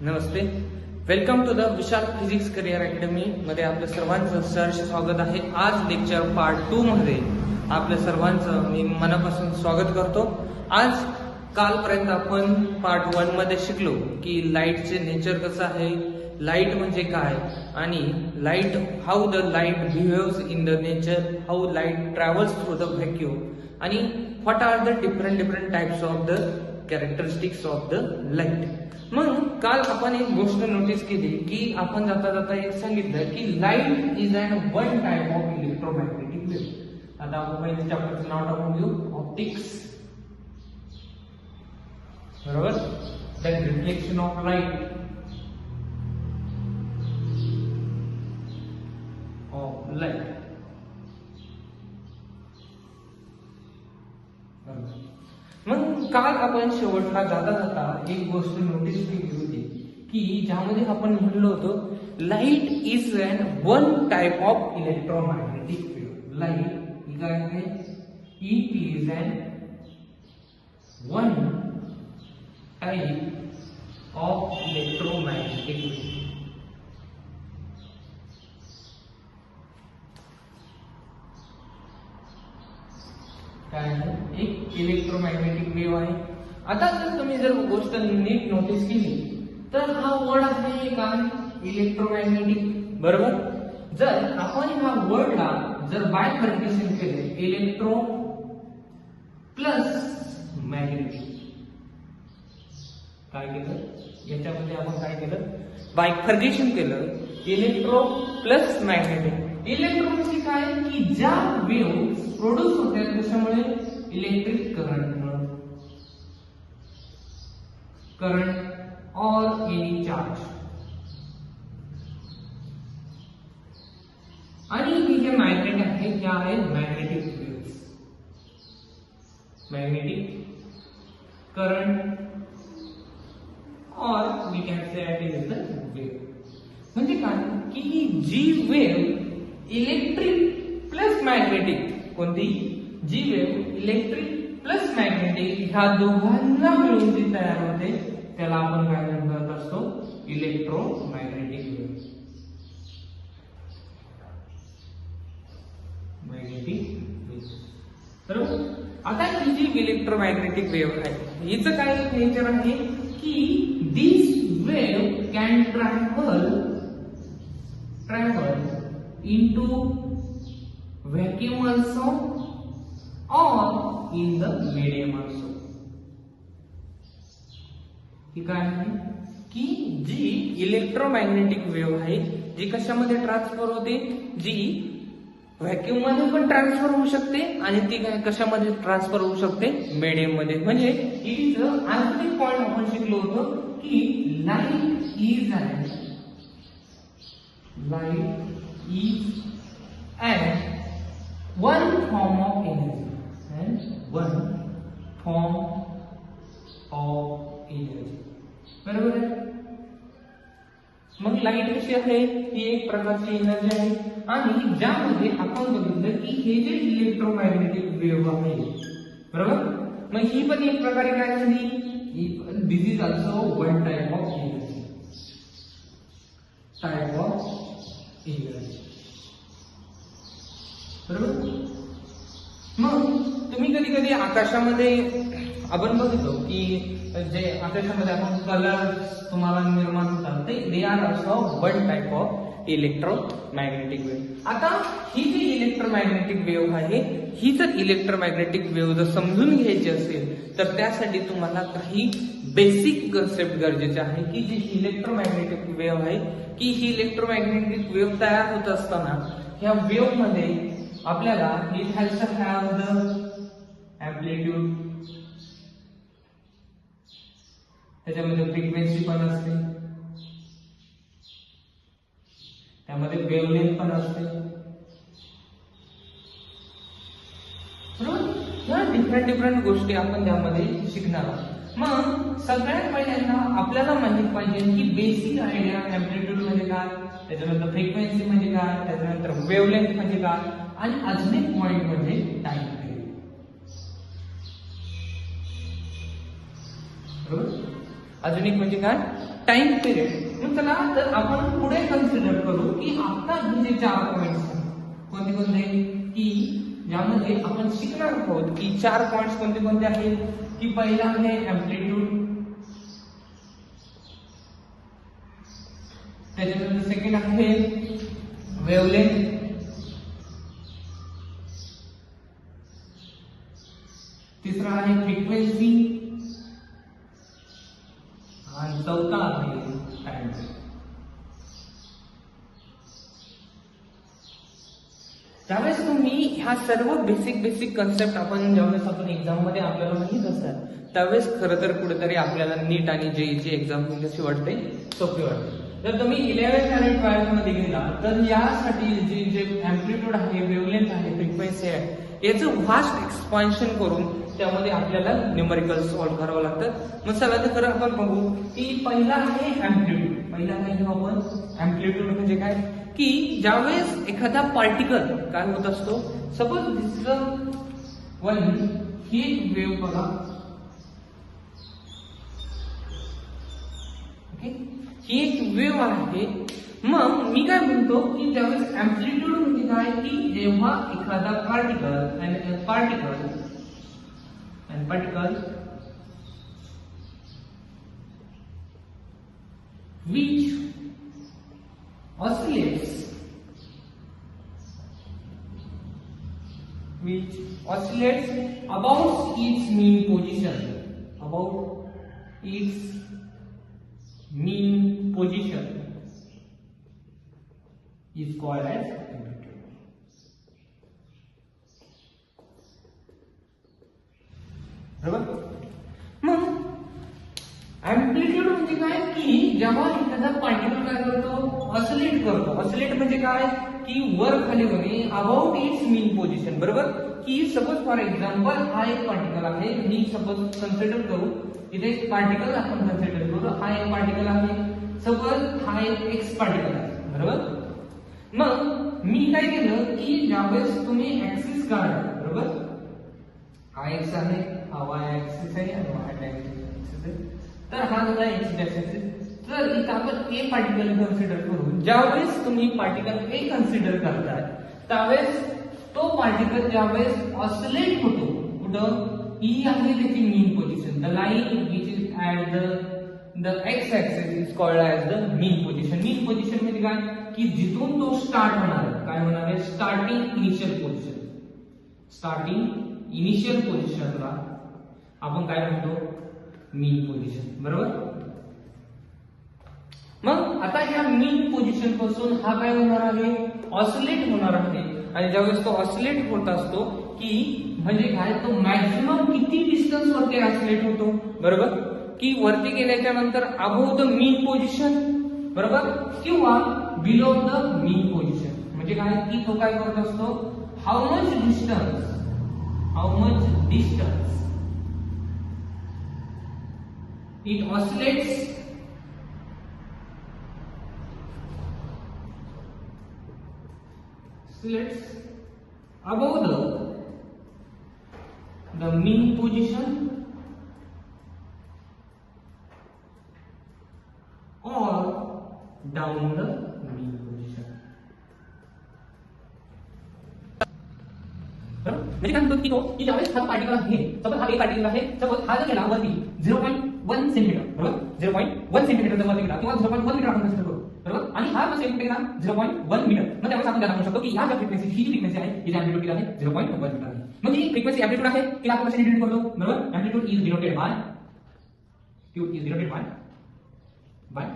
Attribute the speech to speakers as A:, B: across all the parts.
A: Namaste, welcome to the Vishal physics career academy मध्ये आपल्या सर्वांचं सहर्ष स्वागत आहे। आज लेक्चर पार्ट 2 मध्ये आपल्या सर्वांचं मी मनापासून स्वागत करतो। आज कालपर्यंत आपण पार्ट 1 मध्ये शिकलो की लाईटचे नेचर कसं आहे, लाईट म्हणजे काय, आणि light how the light behaves in the nature, how light travels through the vacuum, आणि what are the different types of the characteristics of the light. मग काल आपण एक गोष्ट नोटीस केली की आपण जाता जाता एक सांगितलं की light is an one type of electromagnetic wave. आता आपण पहिले चॅप्टरचं नाव टाकून घेऊ, ऑप्टिक्स, बरोबर। The reflection of light of light, मग काल आपण शेवटला जाता जाता एक गोष्ट नोटीस केली होती की ज्यामध्ये आपण म्हणलो होतो light is an one type of electromagnetic wave. Light ही काय आहे, it is an one type of electromagnetic wave. काय आहे, एक इलेक्ट्रोमॅग्नेटिक वेव्ह आहे। आता जर गोष्ट नीट नोटीस केली तर हा वर्ड आहे काय, इलेक्ट्रोमॅग्नेटिक, बरोबर। जर आपण ह्या वर्डला जर बायफर्केशन केले, इलेक्ट्रो प्लस मॅग्नेटिक, काय केलं याच्यामध्ये आपण काय केलं, बायफर्केशन केलं, इलेक्ट्रो प्लस मॅग्नेटिक। इलेक्ट्रो म्हणजे काय की ज्या वेव्ह प्रोड्यूस होतात कशामुळे, electric current or any charge, आणि ही जे मॅग्नेट आहे त्या आहे magnetic waves, magnetic current or we can say it is the wave. म्हणजे काय की ही जी वेव्ह इलेक्ट्रिक प्लस मॅग्नेटिक, कोणती, जी वेव्ह इलेक्ट्रिक प्लस मॅग्नेटिक ह्या दोघांना मिळून जी तयार होते त्याला आपण काय म्हणत असतो, इलेक्ट्रोमॅग्नेटिक वेव्ह, मॅग्नेटिक वेव्ह, बरोबर। आता ही जी इलेक्ट्रोमॅग्नेटिक वेव्ह आहे हिचं काय नेचर आहे की this wave can travel into vacuum also or in the medium also। ही काय आहे की जी इलेक्ट्रोमॅग्नेटिक वेव्ह आहे जी कशामध्ये ट्रान्सफर होते, जी व्हॅक्यूम मध्ये पण ट्रान्सफर होऊ शकते आणि ती काय कशामध्ये ट्रान्सफर होऊ शकते, मीडियम मध्ये। म्हणजे इट अजून एक पॉइंट आपण शिकलो होतो की light is one form of energy, and one form of energy, बरोबर आहे। मग लाईट कशी आहे, ही एक प्रकारची एनर्जी आहे, आणि ज्यामध्ये आपण बघितलं की हे जे इलेक्ट्रोमॅग्नेटिक वेव्ह आहे, बरोबर, मग ही पण एक प्रकारे काय झाली, this is also one type of energy, type of energy, बरोबर। मग तुम्ही कधी कधी आकाशामध्ये आपण बघतो की जे आकाशामध्ये आपण कलर तुम्हाला निर्माण होतात ते they are also one type of electromagnetic wave. आता ही जी इलेक्ट्रोमॅग्नेटिक वेव्ह आहे, ही जर इलेक्ट्रोमॅग्नेटिक वेव्ह जर समजून घ्यायची असेल तर त्यासाठी तुम्हाला काही बेसिक कन्सेप्ट गरजेचे आहे की जी इलेक्ट्रोमॅग्नेटिक वेव्ह आहे की ही इलेक्ट्रोमॅग्नेटिक वेव्ह तयार होत असताना ह्या वेव्ह मध्ये आपल्याला it has to have the amplitude, त्याच्यामध्ये फ्रिक्वेन्सी पण असते, त्यामध्ये वेव्हलेंथ पण असते, बरोबर। या डिफरंट गोष्टी आपण त्यामध्ये शिकणार आहोत। मग सगळ्यात पहिल्यांदा आपल्याला माहित पाहिजे की बेसिक आयडिया, एम्प्लिट्यूड म्हणजे काय, त्याच्यानंतर फ्रिक्वेन्सी म्हणजे काय, त्याच्यानंतर वेव्हलेंथ म्हणजे काय, आणि अजून एक पॉइंट म्हणजे टाइम पिरियड, बरोबर। अजून एक म्हणजे काय, टाइम पिरियड. मग चला तर आपण पुढे कन्सिडर करू की आता हे जे 4 पॉइंट्स कोणते कोणते की यामध्ये आपण शिकणार आहोत की 4 पॉइंट्स कोणते कोणते आहेत की पहिला आहे एम्प्लिट्यूड, त्याच्यानंतर सेकंड आहे वेवलेंथ, तिसरा आहे फ्रिक्वेन्सी आणि चौथा आहे टाइम. त्यावेळेस तुम्ही ह्या सर्व बेसिक कन्सेप्ट आपण ज्यावेळेस आपण एक्झाम मध्ये आपल्याला माहित असतात त्यावेळेस खरं तर कुठेतरी आपल्याला नीट आणि जेईची एक्झाम कशी वाटते, सोपी वाटते. जर तुम्ही 11th आणि 12th मध्ये गेला तर यासाठी जे एम्प्लिट्यूड आहे, वेवलेंथ आहे, फ्रिक्वेन्सी आहे याचं व्हास्ट एक्सपान्शन करून त्यामध्ये आपल्याला न्यूमरिकल सॉल्व्ह करावं लागतं. मग चला तर खरं आपण बघू की पहिला आहे एम्प्लिट्यूड. पहिला काय घेऊ आपण एम्प्लिट्यूड म्हणजे काय की ज्यावेळेस एखादा पार्टिकल काय होत असतो, सपोज दिस वन ही एक वेव्ह बघा, ओके, ही एक वेव्ह आहे. मग मी काय म्हणतो की ज्यावेळेस एम्प्लिट्यूड म्हणजे काय की जेव्हा एखादा particle which oscillates about its mean position, is called as amplitude. बरोबर. मग एम्प्लिट्यूड म्हणजे काय की जेव्हा एखादा पार्टिकल काय करतो, ऑसिलेट करतो. ऑसिलेट म्हणजे काय की वर खाली होणे अबाउट इट्स मीन पोझिशन. बरोबर की सपोज फॉर एक्झाम्पल हा एक पार्टिकल आहे, मी सपोज कन्सिडर करू इथे एक पार्टिकल आपण कन्सिडर करू, हा एक पार्टिकल आहे, सपोज हा एक एक्स पार्टिकल आहे. बरोबर. मग मी काय केलं की ज्यावेळेस तुम्ही ऍक्सिस काढा, बरोबर, हा एक्स आहे, हा वाय ऍक्सिस आहे आणि हा ऍक्सिस आहे, तर हा झाला एक्स ऍक्सिस. तर इथं आपण ए पार्टिकल कन्सिडर करू. ज्यावेळेस तुम्ही पार्टिकल ए कन्सिडर करताय त्यावेळेस तो पार्टिकल ज्यावेळेस ऑसिलेट होतो, कुठं ई आहे त्याची mean position, the line which is at the X axis is called as the mean position. Mean position म्हणजे काय की जिथून तो स्टार्ट होणार आहे, काय होणार आहे, स्टार्टिंग इनिशियल पोझिशनला आपण काय म्हणतो, मीन पोझिशन. बरोबर. मग आता या मीन पोझिशन पासून हा काय होणार आहे, ऑसिलेट होणार आहे. आणि ज्यावेळेस तो ऑसिलेट होत असतो की म्हणजे काय तो मॅक्झिमम किती डिस्टन्स वरती ऑसिलेट होतो, बरोबर, की वरती गेल्याच्या नंतर अबोव्ह द मीन पोझिशन, बरोबर, किंवा बिलो द मीन पोझिशन. म्हणजे काय की तो काय करत असतो, how much distance it oscillates above the mean position or down the mean position. म्हणजे काय म्हणतो की तो की ज्यावेळेस हा पार्टिकल आहे, सपोज हा एक पार्टिकल आहे, सपोज हा जर गेला वरती 0.1 सेंटीमीटर, बरोबर, 0.1 सेंटीमीटर जर वरती गेला किंवा 0.1 मीटर आपण कन्सिडर करू, बरोबर, आणि हा जर सेंटीमीटर गेला 0.1 मीटर, मग त्यावेळेस आपण त्याला म्हणू शकतो की ह्या ज्या फ्रिक्वेन्सी ही जी फ्रिक्वेन्सी आहे हिची एम्प्लिट्यूड किती आहे, 0.1 मीटर आहे. मग ही फ्रिक्वेन्सी एम्प्लिट्यूड आहे की आपण कशी डिनोट करतो, बरोबर, amplitude is denoted bye q is denoted bye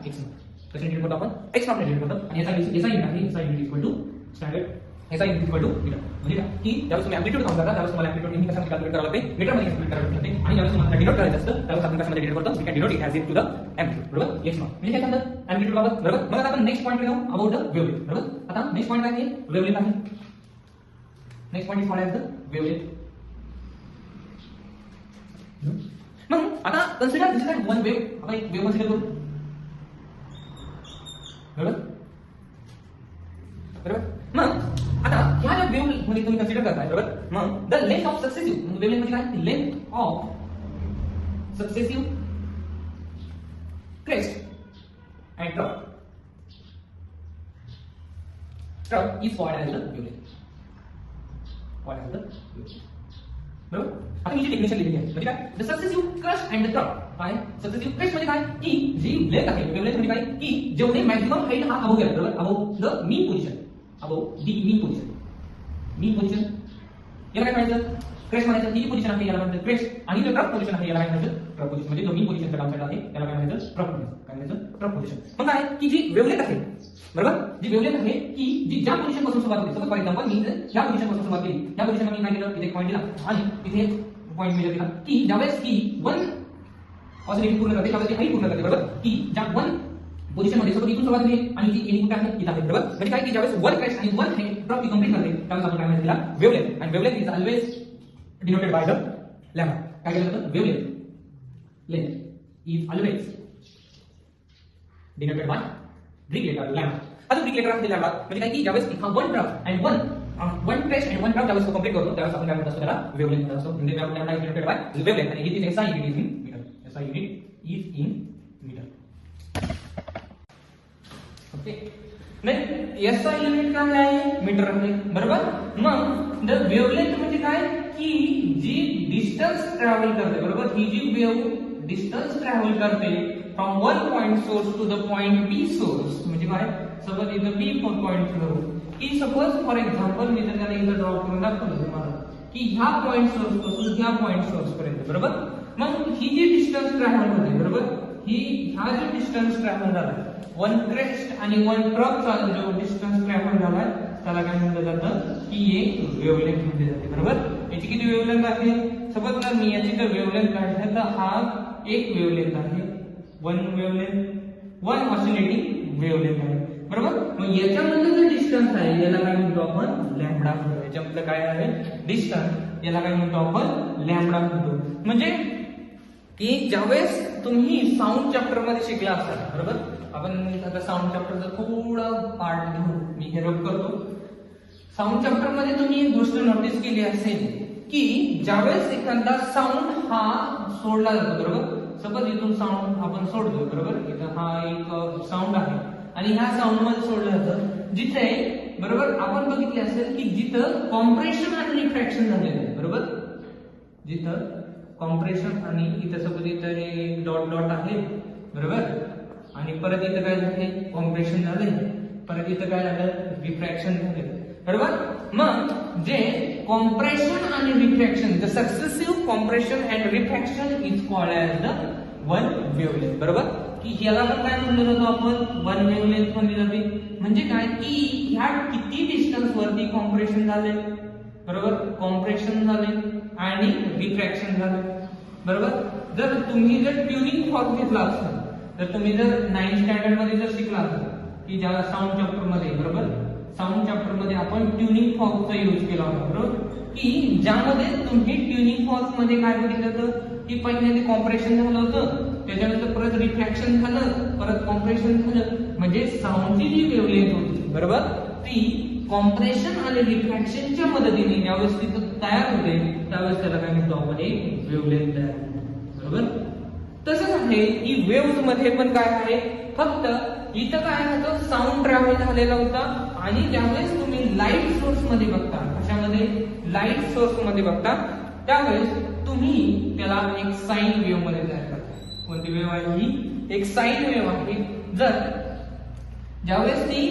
A: x not. कशी डिनोट करतो आपण, x नॉट ने डिनोट करतो. आणि याचा युनिट आहे, याचा युनिट इक्वल टू स्टँडर्ड, याचा युनिट इक्वल टू मीटर. म्हणजे की ज्यावेळेस तुम्ही एम्प्लिट्यूड काउंट करता त्यावेळेस तुम्हाला एम्प्लिट्यूड नेहमी कशामध्ये कॅल्क्युलेट करावं लागते, मीटर मध्ये कॅल्क्युलेट करावं लागते. आणि ज्यावेळेस तुम्हाला डिनोट करायचं असतं त्यावेळेस आपण कशामध्ये डिनोट करतो, we can denote it as it to the amplitude, बरोबर, x नॉट. म्हणजे काय सांगतात एम्प्लिट्यूड बाबत, बरोबर. मग आता आपण नेक्स्ट पॉइंट घेऊ अबाउट द वेवलेंथ, बरोबर. आता नेक्स्ट पॉइंट काय आहे, वेवलेंथ आहे. Next point is called as the wavelength. मग आता consider this is one wave, आपण एक वेव कन्सिडर करू, बरोबर, बरोबर. मग आता ह्या ज्या वेव्ह मध्ये तुम्ही कन्सिडर करताय, बरोबर, मग the length of successive wavelength म्हणजे काय, length of successive crest
B: and trough. Trough is called as the wavelength. Called as the wavelength. बरोबर. आता मी जी डेफिनेशन लिहिली आहे म्हणजे काय, the successive crush and the trough. काय सक्सेसिव्ह क्रश म्हणजे काय, की जी लेंथ आहे वेवलेंथ म्हणजे काय, की जेवढे मॅक्सिमम हाईट हा अबोव्ह गेला, बरोबर, above the mean position, above the mean position. Mean position याला काय म्हणायचं, क्रश म्हणायचं. ही पोझिशन आहे याला म्हणायचं क्रश, आणि जो ट्रफ पोझिशन आहे याला काय म्हणायचं, ट्रफ पोझिशन. म्हणजे जो मीन पोझिशनचा डाऊन साइड आहे त्याला काय म्हणायचं, ट्रफ पोझिशन. काय म्हणायचं, ट्रफ पोझिशन. मग काय की जी वेवलेंथ आहे, बरोबर, जी वेवलेंथ आहे की जी ज्या पोझिशन पासून सुरुवात होते. सपोज फॉर एक्झाम्पल मी ह्या पोझिशन पासून सुरुवात केली, ह्या पोझिशनला मी काय केलं, इथे एक पॉईंट दिला आणि इथे पॉईंट मेजर केला की ज्यावेळेस की वन ऑसिलेशन पूर्ण करते त्यावेळेस हाईट पूर्ण करते, बरोबर, की ज्या वन पोझिशन मध्ये सपोज इथून सुरुवात झाली आणि जी इनपुट आहे इथे आहे, बरोबर. म्हणजे काय की ज्यावेळेस वन क्रॅश आणि वन हे ड्रॉप ती कंप्लीट करते त्यावेळेस आपण काय म्हणतो तिला वेवलेंथ. आणि wavelength is always denoted by the lambda. काय केलं जातं, wavelength length is always denoted by Greek letter lambda. आता ग्रीक लेटर आहे लॅम्डा म्हणजे काय की ज्यावेळेस हा वन ड्रॉप आणि वन क्रॅश आणि वन ड्रॉप ज्यावेळेस तो कंप्लीट करतो त्यावेळेस आपण काय म्हणतो त्याला वेवलेंथ म्हणतो. असतो म्हणजे lambda is denoted by wavelength आणि it is SI unit in metre. SI unit is in metre. Okay, नाही SI युनिट काय आहे, मीटर आहे, बरोबर. मग द वेवलेंथ म्हणजे काय की जी डिस्टन्स ट्रॅव्हल करते, बरोबर. ही जी वेव्ह डिस्टन्स ट्रॅव्हल करते from one point source to the point B source. म्हणजे काय, सपोज इथं बी पॉइंट घेऊ की सपोज फॉर एक्झाम्पल मी त्याला इथं ड्रॉ करून दाखवलं तुम्हाला की ह्या पॉइंट सोर्स पासून ह्या पॉइंट सोर्स पर्यंत, बरोबर. मग ही जी डिस्टन्स ट्रॅव्हल होते, बरोबर, ही ह्या जे डिस्टन्स ट्रॅव्हल झाला वन क्रेस्ट आणि वन ट्रफचा जो डिस्टन्स ट्रॅव्हल झाला त्याला काय म्हटलं जातं की एक वेवलेंथ म्हटली जाते, बरोबर. याची किती वेवलेंथ आहे, सपोज जर मी याची जर वेवलेंथ काढली तर हा एक वेवलेंथ आहे, one wavelength, one oscillating wavelength आहे, बरोबर. मग याच्यामधलं जे डिस्टन्स आहे याला काय म्हणतो आपण, लॅम्बडा म्हणतो. याच्यामधलं काय आहे, डिस्टन्स, याला काय म्हणतो आपण, लॅम्बडा म्हणतो. म्हणजे की ज्यावेळेस तुम्ही साऊंड चॅप्टर मध्ये शिकला असाल, बरोबर. आपण आता साऊंड चॅप्टरचा थोडं पार्ट घेऊन मी हे रब करतो. साऊंड चॅप्टर मध्ये तुम्ही एक गोष्ट नोटीस केली असेल की ज्यावेळेस एखादा साऊंड हा सोडला जातो, बरोबर. सपोज इथून साऊंड आपण सोडतो, बरोबर. इथं हा एक साऊंड आहे आणि ह्या साऊंड मध्ये सोडलं जातं जिथे, बरोबर, आपण बघितले असेल की जिथं कॉम्प्रेशन आणि रिफ्रॅक्शन झालेलं आहे, बरोबर. जिथं कॉम्प्रेशन आणि इथं सपोज इथं हे डॉट डॉट आहे, बरोबर, आणि परत इथं काय झाले, कॉम्प्रेशन झाले, परत इथं काय झालं, रिफ्रॅक्शन झाले, बरोबर. मग जे कॉम्प्रेशन आणि refraction, the successive compression and refraction is called as the one wavelength, बरोबर. की ह्याला पण काय म्हणलं जातो आपण, वन वेवलेंथ म्हणली जाते. म्हणजे काय की ह्या किती डिस्टन्स वरती कॉम्प्रेशन झाले, बरोबर, कॉम्प्रेशन झाले आणि रिफ्रॅक्शन झाले, बरोबर. जर तुम्ही जर ट्युनिंग फॉर्क घेतला असेल तर तुम्ही जर 9th स्टँडर्ड मध्ये जर शिकला असेल की ज्या साऊंड चॅप्टर मध्ये, बरोबर, साऊंड चॅप्टर मध्ये आपण ट्युनिंग फॉर्कचा यूज केला होता, बरोबर. की ज्यामध्ये तुम्ही ट्युनिंग फॉर्क मध्ये काय बघितलं होतं की पहिल्यांदा कॉम्प्रेशन झालं होतं, त्याच्यानंतर परत रिफ्रॅक्शन झालं, परत कॉम्प्रेशन झालं. म्हणजे साऊंडची जी वेवलेंथ होती, बरोबर, ती कॉम्प्रेशन आणि रिफ्रॅक्शनच्या मदतीने ज्यावेळेस तिथं तयार होते त्यावेळेस त्याला काय म्हणतो आपण, एक वेवलेंथ तयार होते, बरोबर. तसंच आहे की वेव्स मध्ये पण काय आहे, फक्त इथं काय होतं, साऊंड ट्रॅव्हल झालेला होता आणि ज्यावेळेस तुम्ही लाईट सोर्स मध्ये बघता, कशामध्ये, लाईट सोर्स मध्ये बघता, त्यावेळेस तुम्ही त्याला एक साइन वेव्ह मध्ये तयार करता. कोणती वेव्ह आहे ही, एक साइन वेव्ह आहे. जर ज्यावेळेस ती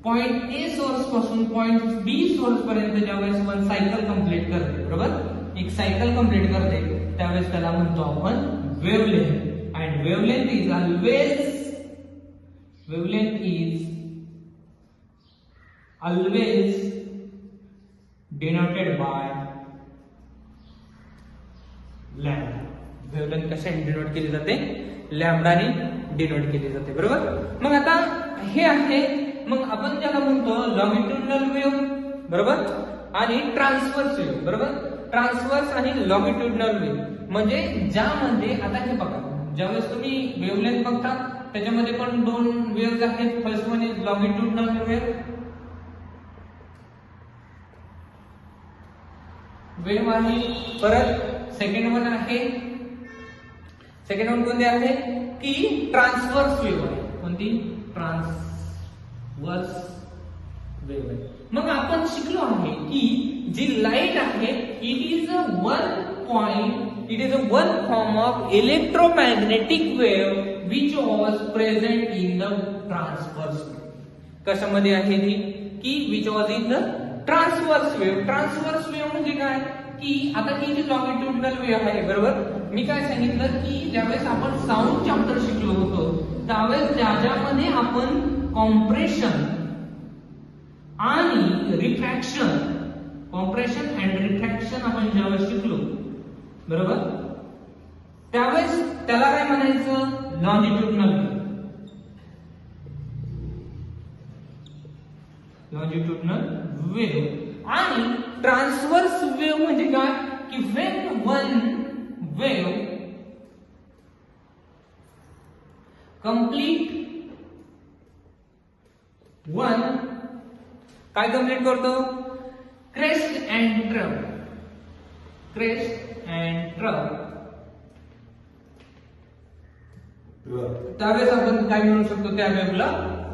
B: पॉइंट A सोर्स पासून पॉइंट B सोर्स पर्यंत ज्यावेळेस वन सायकल कंप्लीट करते, बरोबर, एक सायकल कंप्लीट करते, त्यावेळेस त्याला म्हणतो आपण wavelength. And wavelength is always denoted bye lambda. Wavelength कशाने डिनोट केली जाते, लॅम्बडाने डिनोट केली जाते, बरोबर. मग आता हे आहे, मग आपण ज्याला म्हणतो लॉंगिट्युडिनल वेव्ह, बरोबर, आणि ट्रान्सव्हर्स वेव्ह, बरोबर. ट्रान्सव्हर्स आणि लॉंगिट्युडिनल वेव्ह म्हणजे ज्यामध्ये, आता हे बघा, ज्यावेळेस तुम्ही वेवलेंथ बघता त्याच्यामध्ये पण दोन वेव्ह आहेत. फर्स्ट वन इज लॉंगिट्युडिनल वेव्ह आहे, परत सेकंड वन आहे, सेकंड वन कोणते आहे की ट्रान्सव्हर्स वेव्ह आहे. कोणती ट्रान्सवर्स वेव्ह आहे. मग आपण शिकलो आहे की जी लाईट आहे it is a one form of electromagnetic wave which was present in the transverse. कशामध्ये आहे ती की which was in the transverse wave. Transverse wave म्हणजे काय की आता ही जी लॉंगिट्युडनल वेव्ह आहे बरोबर, मी काय सांगितलं की ज्यावेळेस आपण साऊंड चॅप्टर शिकलो होतो त्यावेळेस ज्यामध्ये आपण कॉम्प्रेशन आणि रिफ्रॅक्शन, कॉम्प्रेशन अँड रिफ्रॅक्शन आपण ज्यावेळेस शिकलो बरोबर, त्यावेळेस त्याला काय म्हणायचं लॉंजिट्युडनल वेव्ह. Longitudinal wave. आणि ट्रान्सवर्स वेव्ह म्हणजे काय की when one wave complete one काय कंप्लीट करतो crest and trough. Crest and trough. त्यावेळेस आपण काय म्हणू शकतो त्या वेव्हला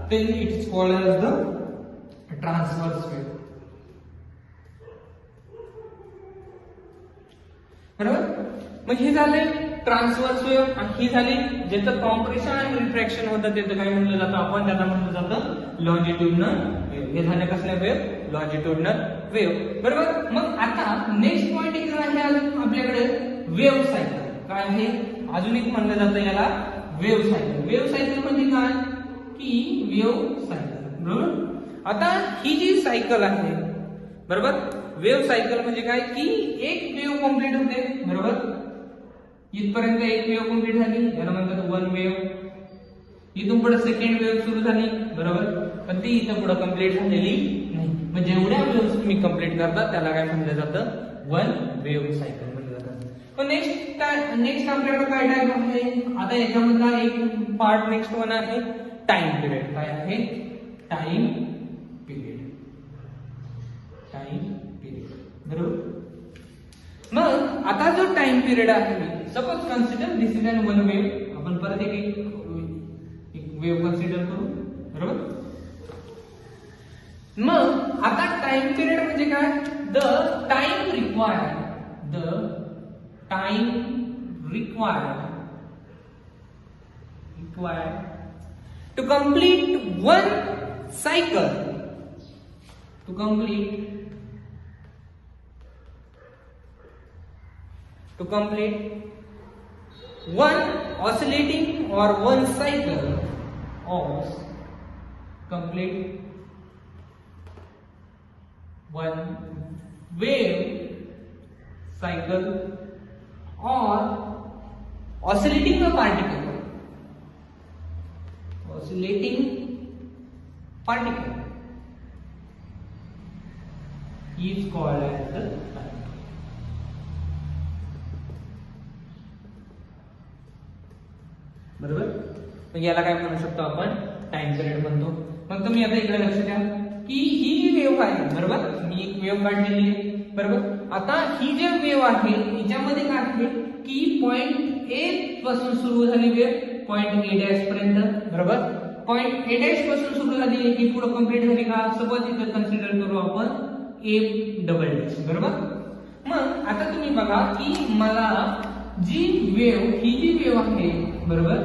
B: then it is called as the transverse wave. बरोबर. मग हे झाले ट्रान्सवर्स वेव्ह. ही झाली ज्याचं कॉम्प्रेशन आणि रिफ्रॅक्शन होतं त्याचं काय म्हणलं जातं आपण, त्याला म्हणलं जातं लॉंजिट्युडनल वेव्ह. हे झाले कसल्या वेव्ह लॉंजिट्युडनल वेव्ह बरोबर. मग आता नेक्स्ट पॉइंट एक आहे आपल्याकडे वेव्ह सायकल. काय आहे अजून एक म्हणलं जातं याला वेव्ह सायकल. वेव्ह सायकल म्हणजे काय की वेव्ह सायकल बरोबर. आता ही जी सायकल आहे बरोबर, वेव्ह सायकल म्हणजे काय की एक वेव्ह कंप्लीट होते बरोबर, इथपर्यंत एक वेव्ह कंप्लीट झाली याला म्हणतात वन वेव्ह. इथून पुढे सेकंड वेव्ह सुरू झाली बरोबर, पण ती इथं पुढे कंप्लीट झालेली नाही. मग जेवढ्या वेव्ह तुम्ही कंप्लीट करता त्याला काय म्हणलं जातं वन वेव्ह सायकल म्हणलं जातं. पण नेक्स्ट आपल्याकडे काय टाइप आहे आता याच्यामधला एक पार्ट नेक्स्ट वन आहे टाइम पिरियड. काय आहे टाइम पिरियड. टाइम पिरियड बरोबर. मग आता जो टाइम पिरियड आहे suppose consider this is an one wave. आपण परत एक वेव्ह कन्सिडर करू बरोबर. मग आता टाइम पिरियड म्हणजे काय the time required to complete one cycle, to complete one oscillating or one cycle of complete one wave cycle or oscillating a particle is called as the time. बरोबर. मग याला काय म्हणू शकतो आपण टाइम पिरियड म्हणतो. मग तुम्ही आता इकडे लक्ष द्या की ही जी वेव्ह आहे बरोबर, मी एक वेव्ह काढलेली आहे बरोबर. आता ही जी वेव्ह आहे हिच्यामध्ये काय आहे की पॉइंट ए पासून सुरू झाली वेव्ह पॉइंट ए डॅश पर्यंत बरोबर. पॉइंट ए डॅश पासून सुरू झाली ही पुढे कंप्लीट झाली का सपोज इथं कन्सिडर करू आपण ए डबल डॅश बरोबर. मग आता तुम्ही बघा की मला जी वेव्ह ही जी वेव्ह आहे बरोबर,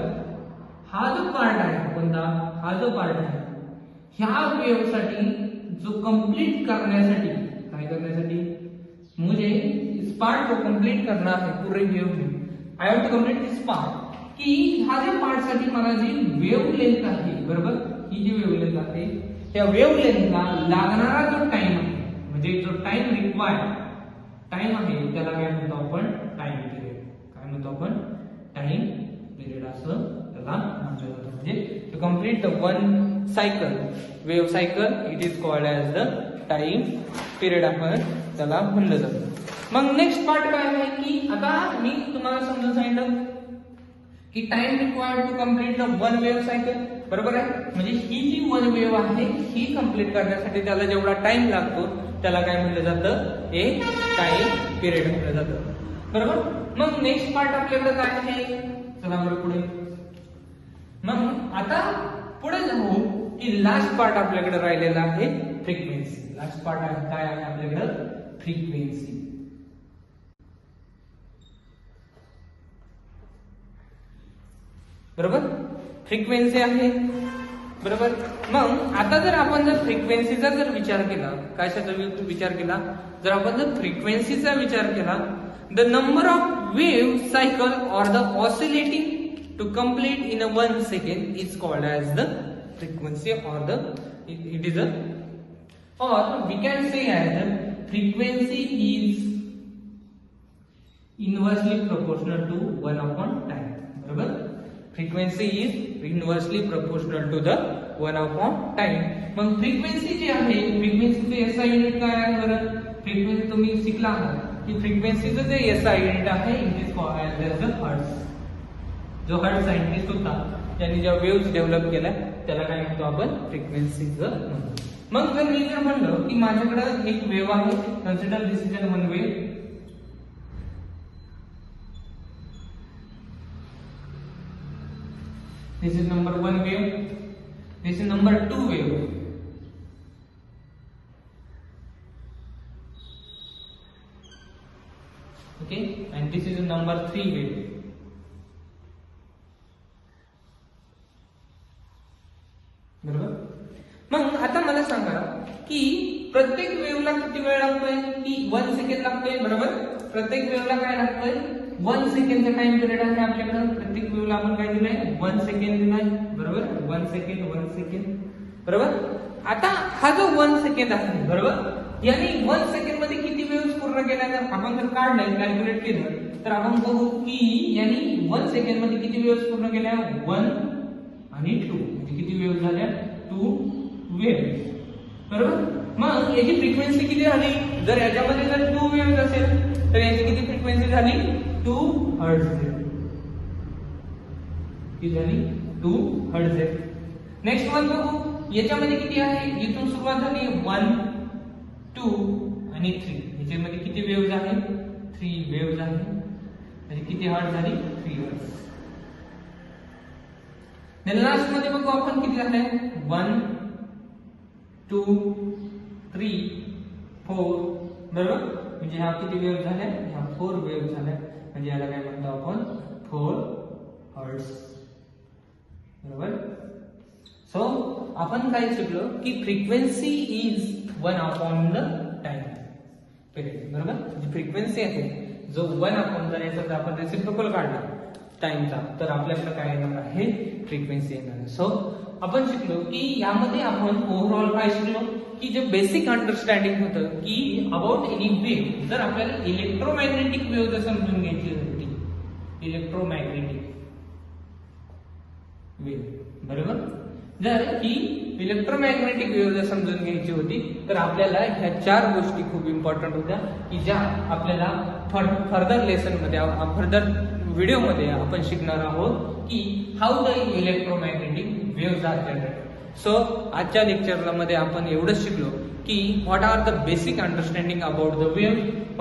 B: हा जो पार्ट आहे कोणता हा जो पार्ट आहे ह्या वेव्ह साठी जो कंप्लीट करण्यासाठी काय करण्यासाठी मुझे इस पार्ट को कंप्लीट करना है पूरे वेव्ह में. I have to complete this part की ह्या ज्या पार्ट साठी मला जी वेव्ह लेंथ आहे बरोबर, ही जी वेव्ह लेंथ आहे त्या वेव्ह लेंथला लागणारा जो टाइम आहे म्हणजे जो टाइम रिक्वायर्ड टाइम आहे त्याला काय म्हणतो आपण टाइम पिरियड. काय म्हणतो आपण टाइम पिरियड असं त्याला म्हटलं जातं. म्हणजे to complete the one cycle wave cycle it is called as the time period आपण त्याला म्हणलं जातं. मग नेक्स्ट पार्ट काय आहे की आता मी तुम्हाला समजून सांगितलं की time required to complete the one wave cycle बरोबर आहे. म्हणजे ही जी वन वेव्ह आहे ही कंप्लीट करण्यासाठी त्याला जेवढा टाइम लागतो त्याला काय म्हणलं जातं एक टाइम पिरियड म्हटलं जातं बरोबर. मग नेक्स्ट पार्ट आपल्याकडे काय आहे चला बरं पुढे. मग आता पुढे जाऊ की लास्ट पार्ट आपल्याकडे राहिलेला आहे फ्रिक्वेन्सी. लास्ट पार्ट आहे काय आहे आपल्याकडे? फ्रिक्वेन्सी. बरोबर, फ्रिक्वेन्सी आहे. बरोबर, मग आता जर आपण जर फ्रिक्वेन्सीचा जर विचार केला, कशाचा विचार केला? जर आपण जर फ्रिक्वेन्सीचा विचार केला, the number of wave cycle or the oscillating to complete in 1 second is called as the frequency or the it is a or we can say as frequency is inversely proportional to 1 upon time. बरोबर, frequency is inversely proportional to the 1 upon time. मग frequency जी आहे, फ्रिक्वेन्सीचे SI unit काय आहे बरं? Frequency तुम्ही शिकला आहात की फ्रिक्वेन्सीचं जे एसआय युनिट आहे it is called as the hertz. जो हर्ट्झ सायंटिस्ट होता त्यांनी ज्या वेव्स डेव्हलप केल्या त्याला काय म्हणतो आपण? फ्रिक्वेन्सीचं म्हणतो. मग जर मी जर म्हणलो की माझ्याकडे एक वेव्ह आहे, consider this is one wave. This is number 1 wave, this is number 2 wave. Okay, and this is number 3 wave. बरोबर, मग आता मला सांगा की प्रत्येक वेव्हला किती वेळ लागतोय? की 1 सेकंड लागतोय. बरोबर, प्रत्येक वेव्हला काय लागतोय? 1 सेकंडचा टाइम पिरियड आहे आपल्याकडे. प्रत्येक वेव्हला आपण काय दिलंय? 1 सेकंड दिलाय. बरोबर, 1 सेकंड. बरोबर, आता हा जो 1 सेकंड आहे, बरोबर, याने 1 सेकंड मध्ये किती वेव्स पूर्ण केल्या जर आपण जर काढलं, कॅल्क्युलेट केलं तर आपण बघू की याने 1 सेकंड मध्ये किती वेव्स पूर्ण केल्या? 1 आणि 2. म्हणजे किती वेव्स झाल्या? 2 वेव्स. बरोबर, मग याची फ्रिक्वेन्सी किती झाली? जर याच्यामध्ये जर 2 वेव्स असेल तर याची किती फ्रिक्वेन्सी झाली? 2 हर्ट्झ. किती झाली? 2 हर्ट्झ. नेक्स्ट वन बघू, याच्यामध्ये किती आहे? इथून सुरुवात झाली 1, 2 आणि 3. याच्यामध्ये किती वेव्स आहेत? 3 वेव्स आहेत. म्हणजे किती हर्ट्झ झाली? 3 हर्ट्झ. लास्ट मध्ये बघू आपण किती झाले? 1, 2, 3, 4. बरोबर, म्हणजे ह्या किती वेव्ह झाल्या? ह्या 4 वेव्ह झाल्या. म्हणजे याला काय म्हणतो आपण? 4 हर्ट्झ. बरोबर, सो आपण काय शिकलो की frequency is 1 upon the time period. बरोबर, जी फ्रिक्वेन्सी आहे जो 1 अपॉन जर याचा आपण रेसिप्रोकल काढला टाइमचा तर आपल्याकडे काय येणार आहे? फ्रिक्वेन्सी येणार आहे. सो आपण शिकलो की यामध्ये आपण ओव्हरऑल काय शिकलो की जे बेसिक अंडरस्टँडिंग होतं की अबाउट एनी वेव्ह. जर आपल्याला इलेक्ट्रोमॅग्नेटिक वेव्ह जर समजून घ्यायची होती, इलेक्ट्रोमॅग्नेटिक वेव्ह. बरोबर, जर ही इलेक्ट्रोमॅग्नेटिक वेव्ह जर समजून घ्यायची होती तर आपल्याला ह्या 4 गोष्टी खूप इम्पॉर्टंट होत्या की ज्या आपल्याला फर्दर लेसन मध्ये, फर्दर व्हिडिओ मध्ये आपण शिकणार आहोत की how the electromagnetic waves are generated. So आजच्या लेक्चरला मध्ये आपण एवढंच शिकलो की what are the basic understanding about the wave